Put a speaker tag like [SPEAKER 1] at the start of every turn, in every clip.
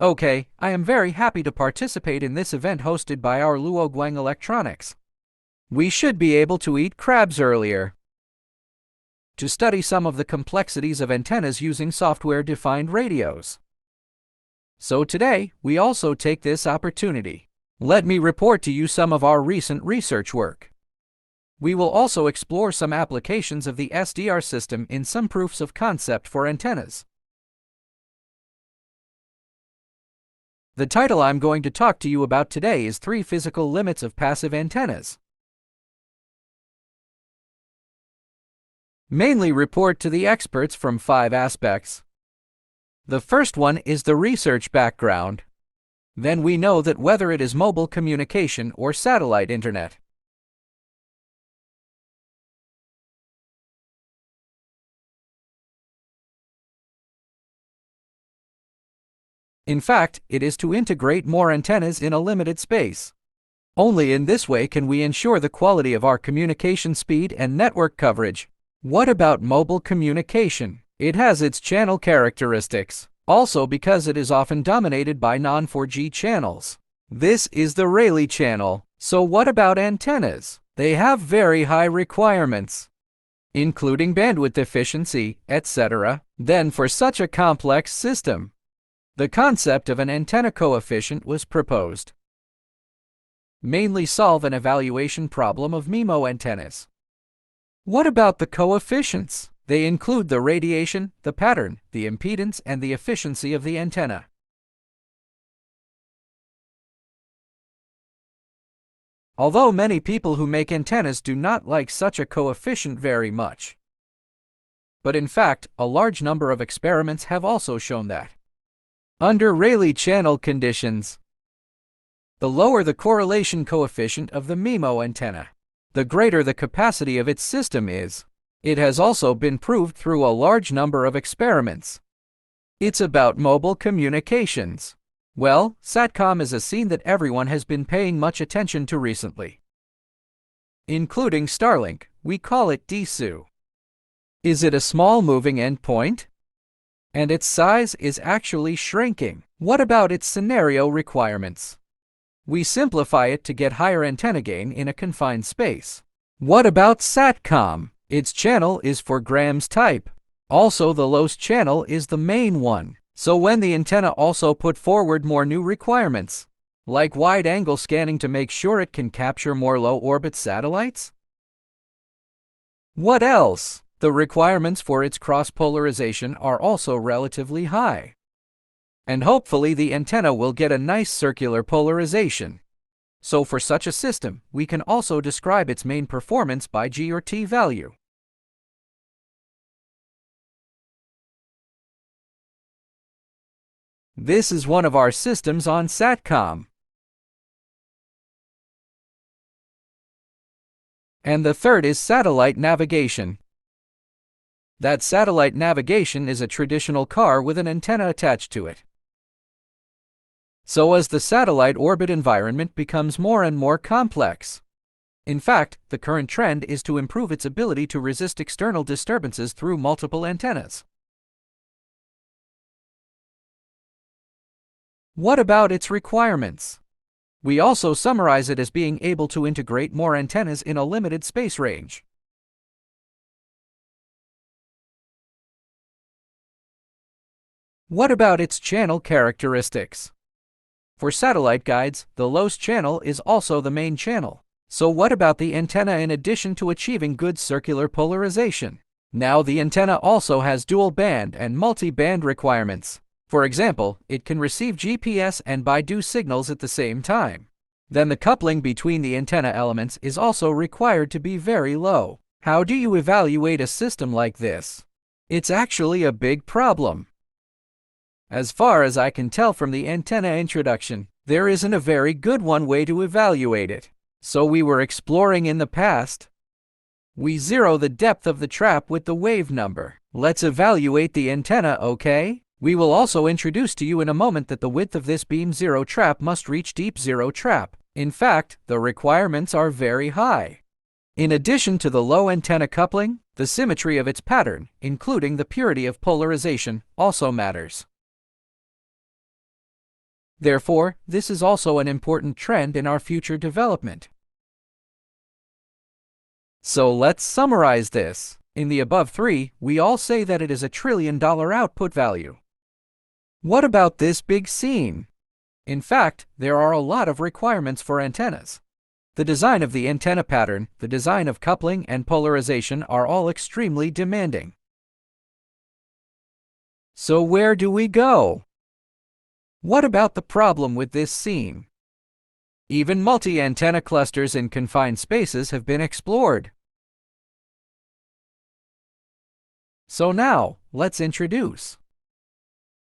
[SPEAKER 1] Okay, I am very happy to participate in this event hosted by our Luoguang Electronics. We should be able to eat crabs earlier. To study some of the complexities of antennas using software-defined radios. So today, we also take this opportunity. Let me report to you some of our recent research work. We will also explore some applications of the SDR system in some proofs of concept for antennas. The title I'm going to talk to you about today is 3 Physical Limits of Passive Antennas. Mainly report to the experts from 5 aspects. The first one is the research background. Then we know that whether it is mobile communication or satellite internet. In fact, it is to integrate more antennas in a limited space. Only in this way can we ensure the quality of our communication speed and network coverage. What about mobile communication? It has its channel characteristics, also because it is often dominated by non-4G channels. This is the Rayleigh channel. So what about antennas? They have very high requirements, including bandwidth efficiency, etc. Then for such a complex system, the concept of an antenna coefficient was proposed. Mainly solve an evaluation problem of MIMO antennas. What about the coefficients? They include the radiation, the pattern, the impedance, and the efficiency of the antenna. Although many people who make antennas do not like such a coefficient very much. But in fact, a large number of experiments have also shown that under Rayleigh channel conditions, the lower the correlation coefficient of the MIMO antenna, the greater the capacity of its system is. It has also been proved through a large number of experiments. It's about mobile communications. Well, SATCOM is a scene that everyone has been paying much attention to recently, including Starlink. We call it DSU. Is it a small moving endpoint? And its size is actually shrinking. What about its scenario requirements? We simplify it to get higher antenna gain in a confined space. What about SATCOM? Its channel is for grams type. Also, the LOS channel is the main one. So when the antenna also put forward more new requirements, like wide-angle scanning to make sure it can capture more low-orbit satellites? What else? The requirements for its cross-polarization are also relatively high. And hopefully the antenna will get a nice circular polarization. So for such a system, we can also describe its main performance by G or T value. This is one of our systems on SATCOM. And the third is satellite navigation. That satellite navigation is a traditional car with an antenna attached to it. So as the satellite orbit environment becomes more and more complex. In fact, the current trend is to improve its ability to resist external disturbances through multiple antennas. What about its requirements? We also summarize it as being able to integrate more antennas in a limited space range. What about its channel characteristics? For satellite guides, the LOS channel is also the main channel. So what about the antenna in addition to achieving good circular polarization? Now the antenna also has dual band and multi-band requirements. For example, it can receive GPS and Baidu signals at the same time. Then the coupling between the antenna elements is also required to be very low. How do you evaluate a system like this? It's actually a big problem. As far as I can tell from the antenna introduction, there isn't a very good way to evaluate it. So we were exploring in the past. We zero the depth of the trap with the wave number. Let's evaluate the antenna, okay? We will also introduce to you in a moment that the width of this beam zero trap must reach deep zero trap. In fact, the requirements are very high. In addition to the low antenna coupling, the symmetry of its pattern, including the purity of polarization, also matters. Therefore, this is also an important trend in our future development. So let's summarize this. In the above three, we all say that it is a $1 trillion output value. What about this big scene? In fact, there are a lot of requirements for antennas. The design of the antenna pattern, the design of coupling and polarization are all extremely demanding. So where do we go? What about the problem with this scene? Even multi-antenna clusters in confined spaces have been explored. So now, let's introduce.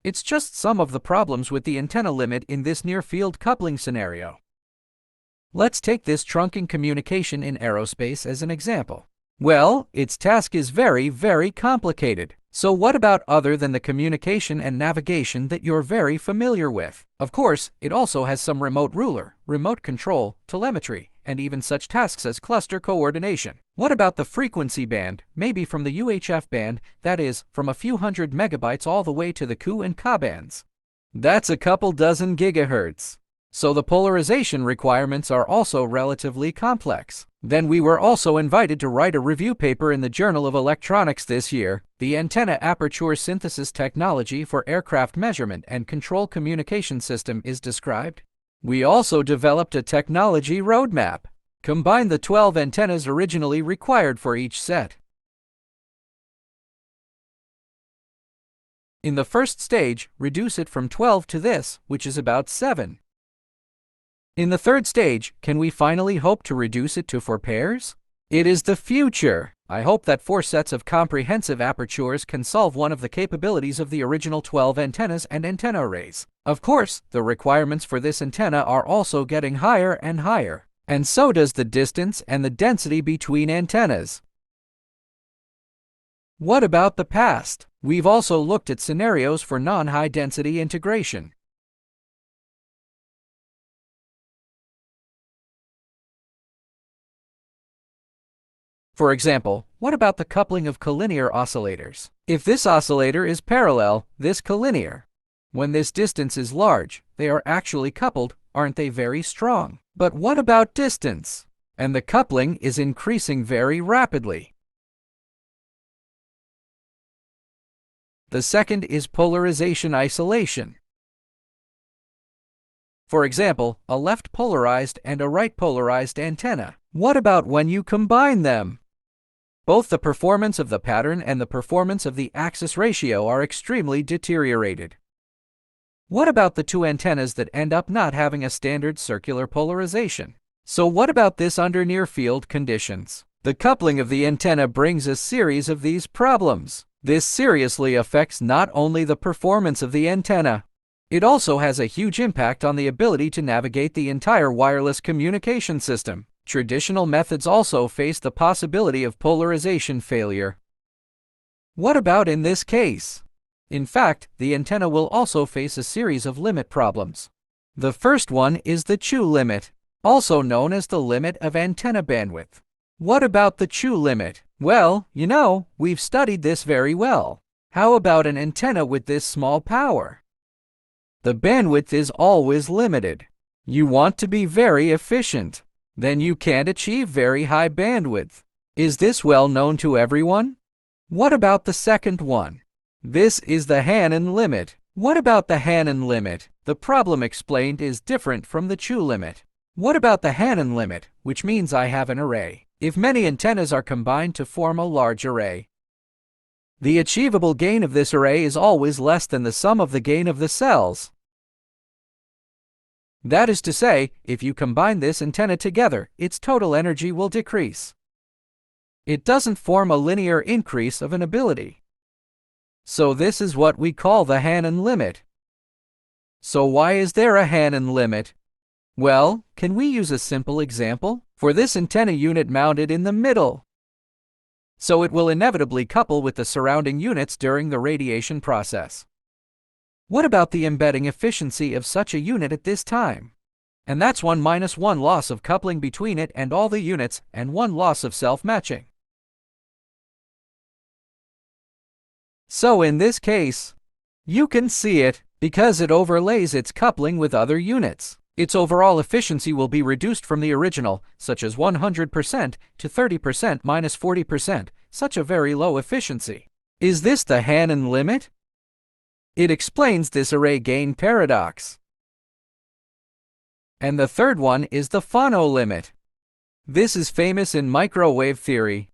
[SPEAKER 1] It's just some of the problems with the antenna limit in this near-field coupling scenario. Let's take this trunking communication in aerospace as an example. Well, its task is very, very complicated. So what about other than the communication and navigation that you're very familiar with? Of course, it also has some remote ruler, remote control, telemetry, and even such tasks as cluster coordination. What about the frequency band, maybe from the UHF band, that is, from a few hundred megabytes all the way to the Ku and Ka bands? That's a couple dozen gigahertz. So the polarization requirements are also relatively complex. Then we were also invited to write a review paper in the Journal of Electronics this year. The Antenna Aperture Synthesis Technology for Aircraft Measurement and Control Communication System is described. We also developed a technology roadmap. Combine the 12 antennas originally required for each set. In the first stage, reduce it from 12 to this, which is about 7. In the third stage, can we finally hope to reduce it to 4 pairs? It is the future. I hope that 4 sets of comprehensive apertures can solve one of the capabilities of the original 12 antennas and antenna arrays. Of course, the requirements for this antenna are also getting higher and higher, and so does the distance and the density between antennas. What about the past? We've also looked at scenarios for non-high-density integration. For example, what about the coupling of collinear oscillators? If this oscillator is parallel, this collinear. When this distance is large, they are actually coupled, aren't they very strong? But what about distance? And the coupling is increasing very rapidly. The second is polarization isolation. For example, a left polarized and a right polarized antenna. What about when you combine them? Both the performance of the pattern and the performance of the axis ratio are extremely deteriorated. What about the 2 antennas that end up not having a standard circular polarization? So what about this under near-field conditions? The coupling of the antenna brings a series of these problems. This seriously affects not only the performance of the antenna, it also has a huge impact on the ability to navigate the entire wireless communication system. Traditional methods also face the possibility of polarization failure. What about in this case? In fact, the antenna will also face a series of limit problems. The first one is the Chu limit, also known as the limit of antenna bandwidth. What about the Chu limit? Well, we've studied this very well. How about an antenna with this small power? The bandwidth is always limited. You want to be very efficient. Then you can't achieve very high bandwidth. Is this well known to everyone? What about the second one? This is the Hannan limit. What about the Hannan limit? The problem explained is different from the Chu limit. What about the Hannan limit, which means I have an array? If many antennas are combined to form a large array, the achievable gain of this array is always less than the sum of the gain of the cells. That is to say, if you combine this antenna together, its total energy will decrease. It doesn't form a linear increase of an ability. So this is what we call the Hannan limit. So why is there a Hannan limit? Well, can we use a simple example? For this antenna unit mounted in the middle, so it will inevitably couple with the surrounding units during the radiation process. What about the embedding efficiency of such a unit at this time? And that's 1 minus 1 loss of coupling between it and all the units, and 1 loss of self-matching. So in this case, you can see it. because it overlays its coupling with other units. Its overall efficiency will be reduced from the original, such as 100%, to 30% minus 40%, such a very low efficiency. Is this the Hannan limit? It explains this array gain paradox. And the third one is the Fano limit. This is famous in microwave theory.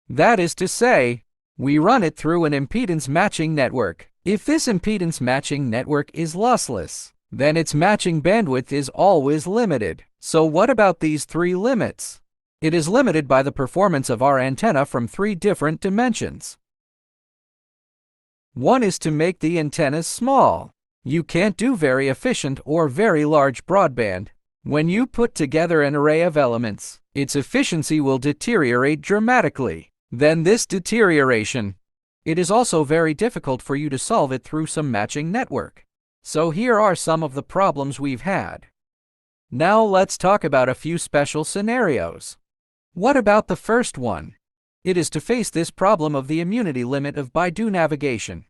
[SPEAKER 1] That is to say, we run it through an impedance matching network. If this impedance matching network is lossless, then its matching bandwidth is always limited. So what about these three limits? It is limited by the performance of our antenna from three different dimensions. One is to make the antennas small. You can't do very efficient or very large broadband. When you put together an array of elements, its efficiency will deteriorate dramatically. Then this deterioration, it is also very difficult for you to solve it through some matching network. So here are some of the problems we've had. Now let's talk about a few special scenarios. What about the first one? It is to face this problem of the immunity limit of Baidu navigation.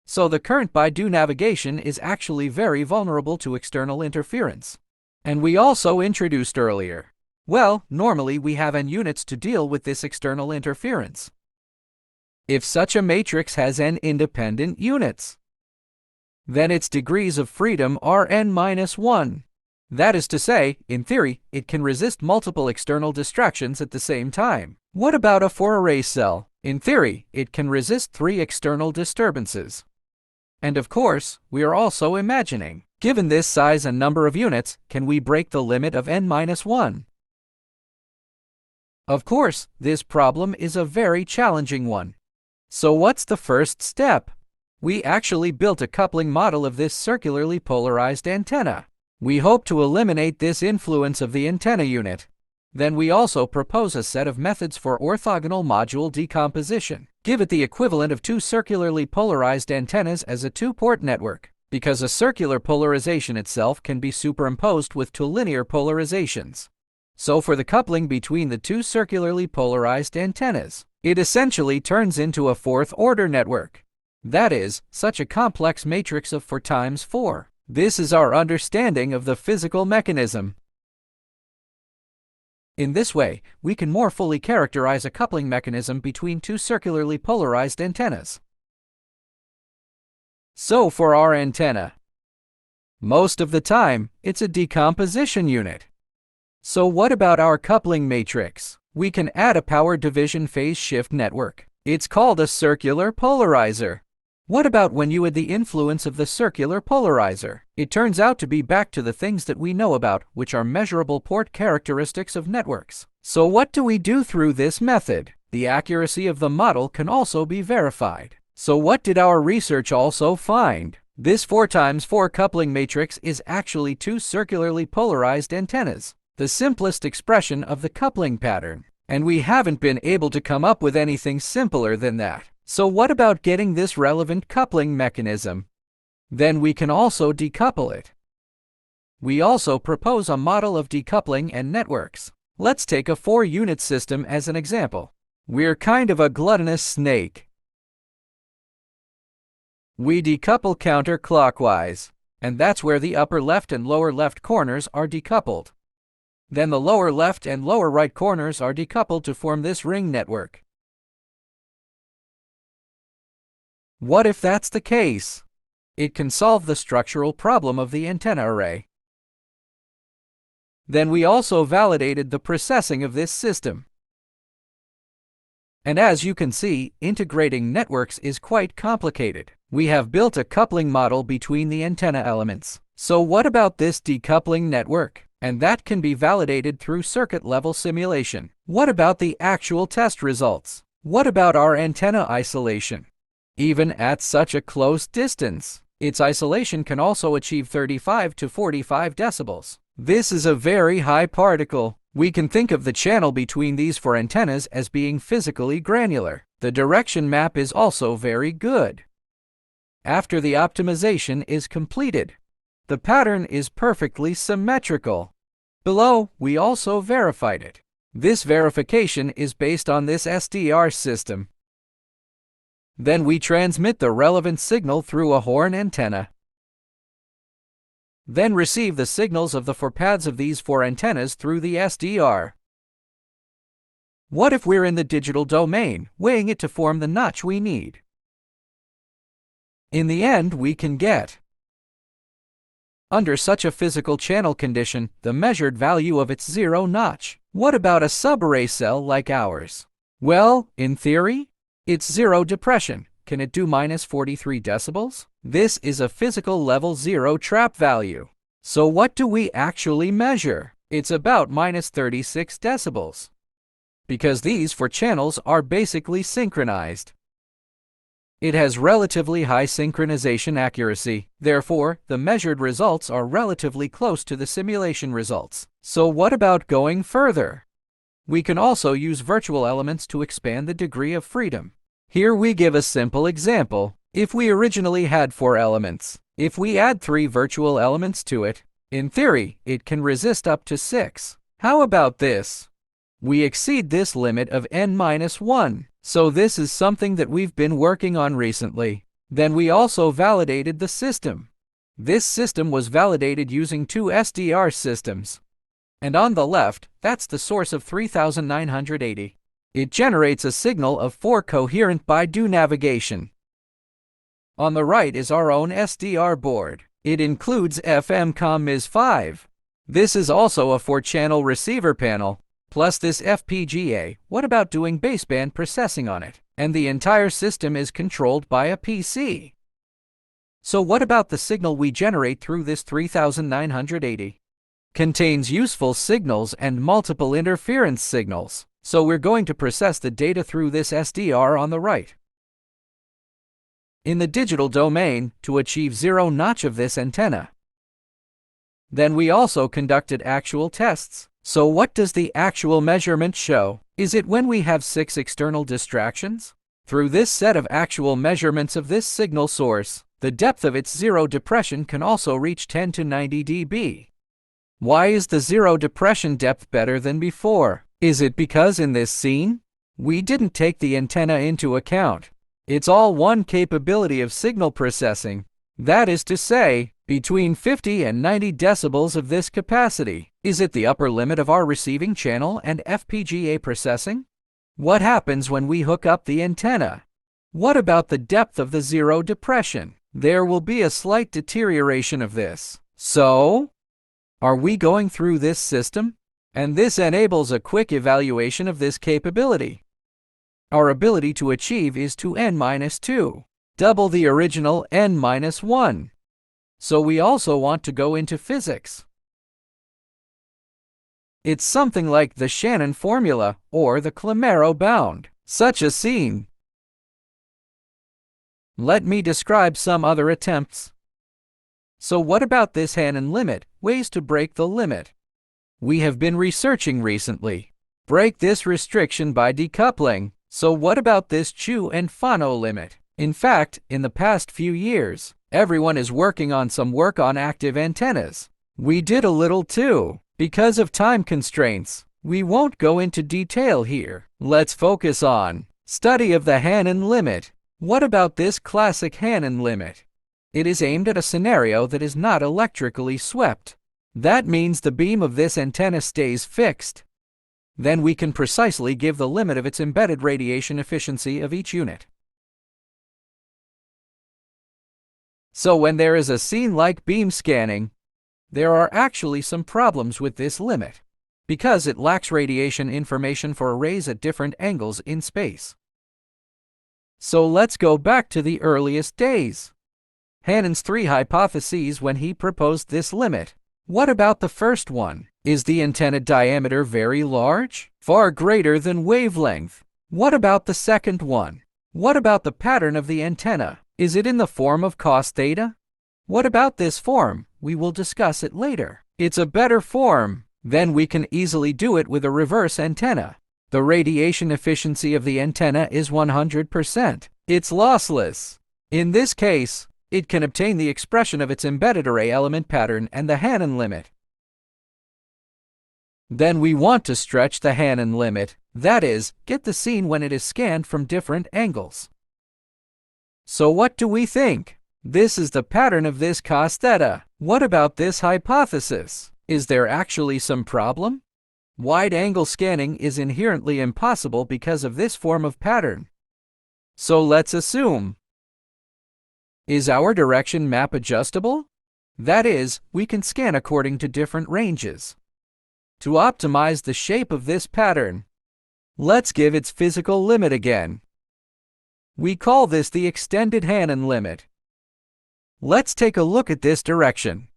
[SPEAKER 1] So the current Baidu navigation is actually very vulnerable to external interference. And we also introduced earlier. Well, normally we have n units to deal with this external interference. If such a matrix has n independent units, then its degrees of freedom are n-1. That is to say, in theory, it can resist multiple external distractions at the same time. What about a 4-array cell? In theory, it can resist 3 external disturbances. And of course, we are also imagining, given this size and number of units, can we break the limit of n-1? Of course, this problem is a very challenging one. So what's the first step? We actually built a coupling model of this circularly polarized antenna. We hope to eliminate this influence of the antenna unit. Then we also propose a set of methods for orthogonal module decomposition. Give it the equivalent of 2 circularly polarized antennas as a 2-port network, because a circular polarization itself can be superimposed with 2 linear polarizations. So for the coupling between the 2 circularly polarized antennas, it essentially turns into a 4th-order network. That is, such a complex matrix of 4 times 4. This is our understanding of the physical mechanism. In this way, we can more fully characterize a coupling mechanism between 2 circularly polarized antennas. So for our antenna, most of the time, it's a decomposition unit. So what about our coupling matrix? We can add a power division phase shift network. It's called a circular polarizer. What about when you add the influence of the circular polarizer? It turns out to be back to the things that we know about, which are measurable port characteristics of networks. So what do we do through this method? The accuracy of the model can also be verified. So what did our research also find? This 4 times 4 coupling matrix is actually 2 circularly polarized antennas, the simplest expression of the coupling pattern. And we haven't been able to come up with anything simpler than that. So what about getting this relevant coupling mechanism? Then we can also decouple it. We also propose a model of decoupling and networks. Let's take a 4-unit system as an example. We're kind of a gluttonous snake. We decouple counterclockwise, and that's where the upper left and lower left corners are decoupled. Then the lower left and lower right corners are decoupled to form this ring network. What if that's the case? It can solve the structural problem of the antenna array. Then we also validated the processing of this system. And as you can see, integrating networks is quite complicated. We have built a coupling model between the antenna elements. So what about this decoupling network? And that can be validated through circuit-level simulation. What about the actual test results? What about our antenna isolation? Even at such a close distance, its isolation can also achieve 35 to 45 decibels. This is a very high particle. We can think of the channel between these 4 antennas as being physically granular. The direction map is also very good. After the optimization is completed, the pattern is perfectly symmetrical. Below, we also verified it. This verification is based on this SDR system. Then we transmit the relevant signal through a horn antenna. Then receive the signals of the four paths of these four antennas through the SDR. What if we're in the digital domain, weighing it to form the notch we need? In the end, we can get, under such a physical channel condition, the measured value of its zero notch. What about a subarray cell like ours? Well, in theory, it's zero depression. Can it do minus 43 decibels? This is a physical level zero trap value. So what do we actually measure? It's about minus 36 decibels. Because these four channels are basically synchronized. It has relatively high synchronization accuracy. Therefore, the measured results are relatively close to the simulation results. So what about going further? We can also use virtual elements to expand the degree of freedom. Here we give a simple example. If we originally had 4 elements, if we add 3 virtual elements to it, in theory, it can resist up to 6. How about this? We exceed this limit of n-1. So this is something that we've been working on recently. Then we also validated the system. This system was validated using 2 SDR systems. And on the left, that's the source of 3980. It generates a signal of 4 coherent Baidu navigation. On the right is our own SDR board. It includes FM COM MIS5. This is also a 4-channel receiver panel. Plus this FPGA. What about doing baseband processing on it? And the entire system is controlled by a PC. So what about the signal we generate through this 3980? Contains useful signals and multiple interference signals. So we're going to process the data through this SDR on the right. In the digital domain, to achieve zero notch of this antenna. Then we also conducted actual tests. So what does the actual measurement show? Is it when we have 6 external distractions? Through this set of actual measurements of this signal source, the depth of its zero depression can also reach 10 to 90 dB. Why is the zero depression depth better than before? Is it because in this scene, we didn't take the antenna into account? It's all one capability of signal processing. That is to say, between 50 and 90 decibels of this capacity. Is it the upper limit of our receiving channel and FPGA processing? What happens when we hook up the antenna? What about the depth of the zero depression? There will be a slight deterioration of this. So, are we going through this system? And this enables a quick evaluation of this capability. Our ability to achieve is to n-2, double the original n-1. So we also want to go into physics. It's something like the Hannan formula or the Clamero bound. Such a scene. Let me describe some other attempts. So what about this Hannan limit? Ways to break the limit. We have been researching recently. Break this restriction by decoupling. So what about this Chu and Fano limit? In fact, in the past few years, everyone is working on some work on active antennas. We did a little too. Because of time constraints, we won't go into detail here. Let's focus on study of the Hannan limit. What about this classic Hannan limit? It is aimed at a scenario that is not electrically swept. That means the beam of this antenna stays fixed. Then we can precisely give the limit of its embedded radiation efficiency of each unit. So when there is a scene like beam scanning, there are actually some problems with this limit, because it lacks radiation information for arrays at different angles in space. So let's go back to the earliest days. Hannan's 3 hypotheses when he proposed this limit. What about the first one? Is the antenna diameter very large? Far greater than wavelength. What about the second one? What about the pattern of the antenna? Is it in the form of cos theta? What about this form? We will discuss it later. It's a better form. Then we can easily do it with a reverse antenna. The radiation efficiency of the antenna is 100%. It's lossless. In this case, it can obtain the expression of its embedded array element pattern and the Hannan limit. Then we want to stretch the Hannan limit, that is, get the scene when it is scanned from different angles. So what do we think? This is the pattern of this cos theta. What about this hypothesis? Is there actually some problem? Wide-angle scanning is inherently impossible because of this form of pattern. So let's assume. Is our direction map adjustable? That is, we can scan according to different ranges. To optimize the shape of this pattern, let's give its physical limit again. We call this the extended Hannan limit. Let's take a look at this direction.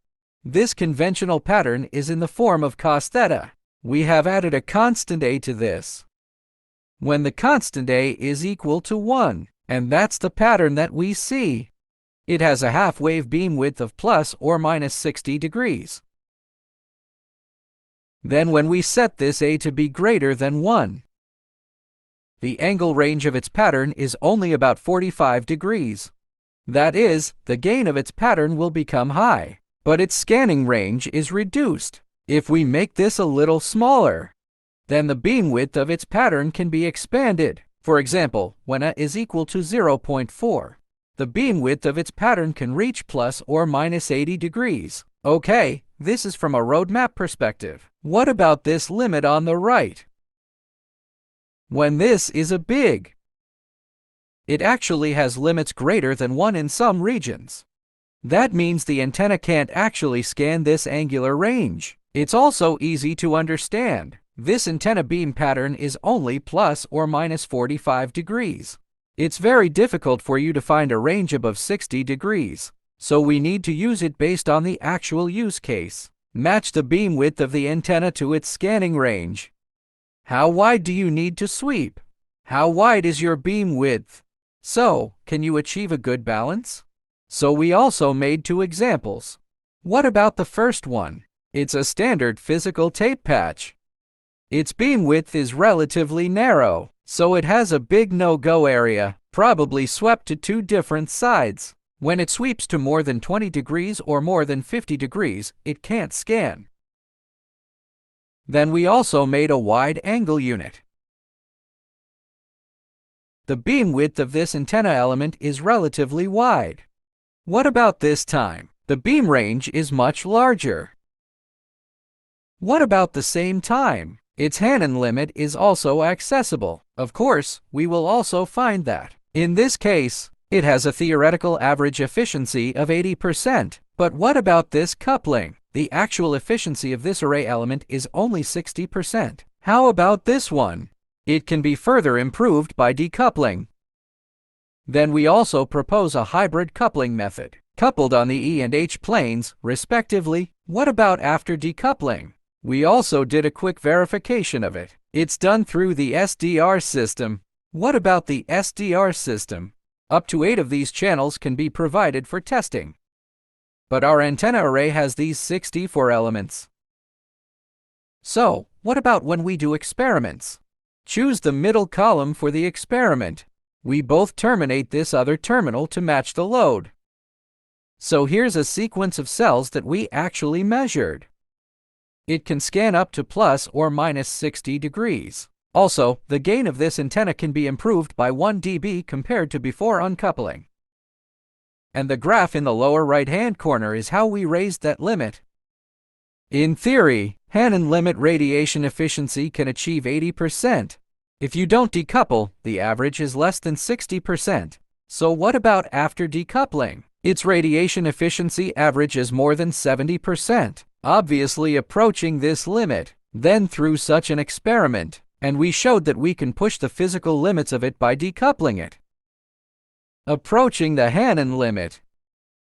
[SPEAKER 1] This conventional pattern is in the form of cos theta. We have added a constant a to this. When the constant a is equal to 1, and that's the pattern that we see. It has a half-wave beam width of plus or minus 60 degrees. Then when we set this a to be greater than 1, the angle range of its pattern is only about 45 degrees. That is, the gain of its pattern will become high, but its scanning range is reduced. If we make this a little smaller, then the beam width of its pattern can be expanded. For example, when a is equal to 0.4, the beam width of its pattern can reach plus or minus 80 degrees. Okay, this is from a roadmap perspective. What about this limit on the right? When this is a big, it actually has limits greater than 1 in some regions. That means the antenna can't actually scan this angular range. It's also easy to understand. This antenna beam pattern is only plus or minus 45 degrees. It's very difficult for you to find a range above 60 degrees, so we need to use it based on the actual use case. Match the beam width of the antenna to its scanning range. How wide do you need to sweep? How wide is your beam width? So, can you achieve a good balance? So we also made 2 examples. What about the first one? It's a standard physical tape patch. Its beam width is relatively narrow, so it has a big no-go area, probably swept to 2 different sides. When it sweeps to more than 20 degrees or more than 50 degrees, it can't scan. Then we also made a wide-angle unit. The beam width of this antenna element is relatively wide. What about this time? The beam range is much larger. What about the same time? Its Hannan limit is also accessible. Of course, we will also find that. In this case, it has a theoretical average efficiency of 80%. But what about this coupling? The actual efficiency of this array element is only 60%. How about this one? It can be further improved by decoupling. Then we also propose a hybrid coupling method, coupled on the E and H planes, respectively. What about after decoupling? We also did a quick verification of it. It's done through the SDR system. What about the SDR system? Up to 8 of these channels can be provided for testing. But our antenna array has these 64 elements. So, what about when we do experiments? Choose the middle column for the experiment. We both terminate this other terminal to match the load. So here's a sequence of cells that we actually measured. It can scan up to plus or minus 60 degrees. Also, the gain of this antenna can be improved by 1 dB compared to before uncoupling. And the graph in the lower right-hand corner is how we raised that limit. In theory, Hannan limit radiation efficiency can achieve 80%. If you don't decouple, the average is less than 60%. So what about after decoupling? Its radiation efficiency average is more than 70%, obviously approaching this limit. Then through such an experiment, and we showed that we can push the physical limits of it by decoupling it, approaching the Hannan limit.